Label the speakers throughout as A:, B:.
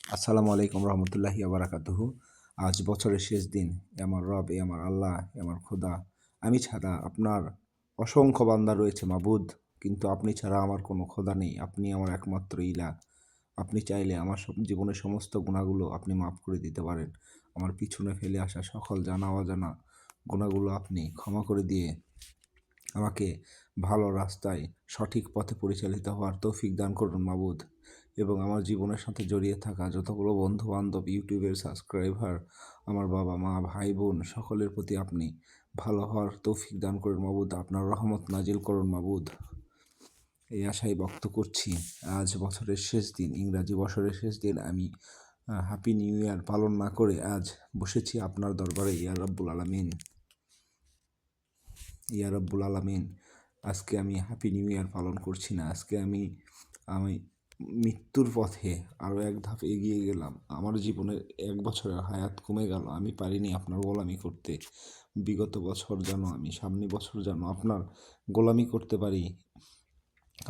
A: আসসালামু আলাইকুম রহমতুল্লাহি বারাকাতুহু। আজ বছরের শেষ দিন। এ আমার রব, এ আমার আল্লাহ, এ আমার খোদা। আমি ছাড়া আপনার অসংখ্য বান্দা রয়েছে মাবুদ, কিন্তু আপনি ছাড়া আমার কোনো খোদা নেই। আপনি আমার একমাত্র ইলা। আপনি চাইলে আমার জীবনের সমস্ত গুণাগুলো আপনি মাফ করে দিতে পারেন। আমার পিছনে ফেলে আসা সকল জানা অজানা গুণাগুলো আপনি ক্ষমা করে দিয়ে আমাকে ভালো রাস্তায় সঠিক পথে পরিচালিত হওয়ার তৌফিক দান করুন মাবুদ। এবং আমার জীবনের সাথে জড়িয়ে থাকা যতগুলো বন্ধু বান্ধব, ইউটিউবের সাবস্ক্রাইবার, আমার বাবা মা ভাই বোন সকলের প্রতি আপনি ভালো হওয়ার তৌফিক দান করুন মাবুদ। আপনার রহমত নাজিল করুন মাবুদ। এই আশায় ব্যক্ত করছি। আজ বছরের শেষ দিন, ইংরাজি বছরের শেষ দিন। আমি হ্যাপি নিউ ইয়ার পালন না করে আজ বসেছি আপনার দরবারে। ইয়া রব্বুল আলামিন, ইয়া রব্বুল আলামিন, আজকে আমি হ্যাপি নিউ ইয়ার পালন করছি না। আজকে আমি আমি মৃত্যুর পথে আরও এক ধাপ এগিয়ে গেলাম। আমার জীবনের 1 বছরের হায়াত কমে গেল। আমি পারিনি আপনার গোলামি করতে। বিগত বছর যেন আমি, সামনে বছর যেন আপনার গোলামি করতে পারি,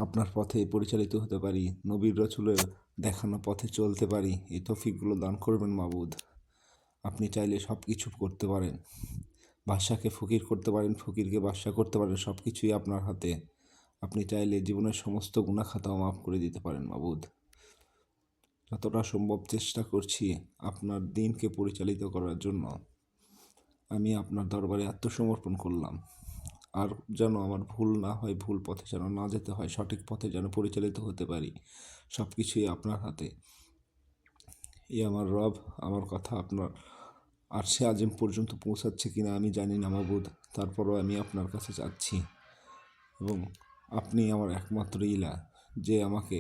A: আপনার পথে পরিচালিত হতে পারি, নবীর রাসূলের দেখানো পথে চলতে পারি। এই তৌফিকগুলো দান করবেন মাবুদ। আপনি চাইলে সব কিছু করতে পারেন। বাদশাকে ফকির করতে পারেন, ফকিরকে বাদশা করতে পারেন। সব কিছুই আপনার হাতে। আপনি চাইলে জীবনের সমস্ত গুনাহ খাতাও মাফ করে দিতে পারেন মাবুদ। যতটা সম্ভব চেষ্টা করছি আপনার দিনকে পরিচালিত করার জন্য। আমি আপনার দরবারে আত্মসমর্পণ করলাম। আর যেন আমার ভুল না হয়, ভুল পথে যেন না যেতে হয়, সঠিক পথে যেন পরিচালিত হতে পারি। সব কিছুই আপনার হাতে। আমার রব, আমার কথা আপনার আরশে আজিম পর্যন্ত পৌঁছাচ্ছে কিনা আমি জানি না মাবুদ। তারপরও আমি আপনার কাছে যাচ্ছি। এবং আপনি আমার একমাত্র ইলা, যে আমাকে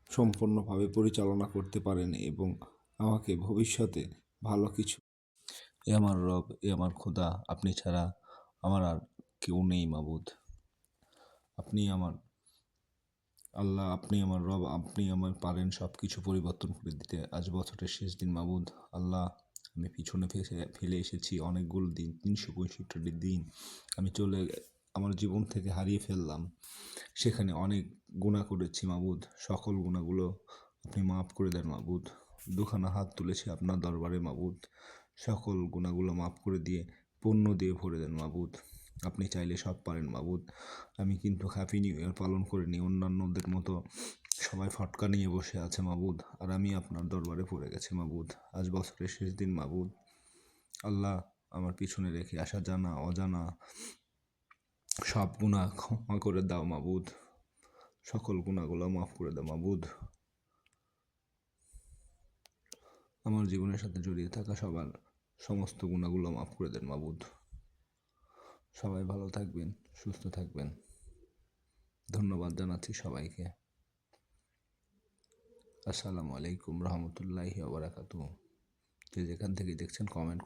A: সম্পূর্ণভাবে পরিচালনা করতে পারেন এবং আমাকে ভবিষ্যতে ভালো কিছু। এ আমার রব, এ আমার খোদা, আপনি ছাড়া আমার আর কেউ নেই মাবুদ। আপনি আমার আল্লাহ, আপনি আমার রব, আপনি আমার পারেন সব কিছু পরিবর্তন করে দিতে। আজ বছরের শেষ দিন মাবুদ। আল্লাহ, আমি পিছনে ফেলে এসেছি অনেকগুলো দিন, 365টি দিন আমি আমার জীবন থেকে হারিয়ে ফেললাম। সেখানে অনেক গুনাহ করেছি মাবুদ। সকল গুনাহগুলো আপনি মাফ করে দেন মাবুদ। দুখানা হাত তুলেছি আপনার দরবারে মাবুদ। সকল গুনাহগুলো মাফ করে দিয়ে পুণ্য দিয়ে ভরে দেন মাবুদ। আপনি চাইলে সব পারেন মাবুদ। আমি কিন্তু হ্যাপি নিউ ইয়ার পালন করিনি। অন্যান্যদের মতো সবাই ফটকা নিয়ে বসে আছে মাবুদ, আর আমি আপনার দরবারে পড়ে গেছি মাবুদ। আজ বছরের শেষ দিন মাবুদ। আল্লাহ, আমার পিছনে রেখে আসা জানা অজানা সব গুনাহ ক্ষমা করে দাও মাবুদ। সকল গুনাহগুলো মাফ করে দাও মাবুদ। আমার জীবনের সাথে জড়িয়ে থাকা সবার সমস্ত গুনাহগুলো মাফ করে দেন মাবুদ। সবাই ভালো থাকবেন, সুস্থ থাকবেন। ধন্যবাদ জানাচ্ছি সবাইকে। আসসালামু আলাইকুম রহমতুল্লাহি ওয়া বারাকাতুহু। যে যেখান থেকে দেখছেন কমেন্ট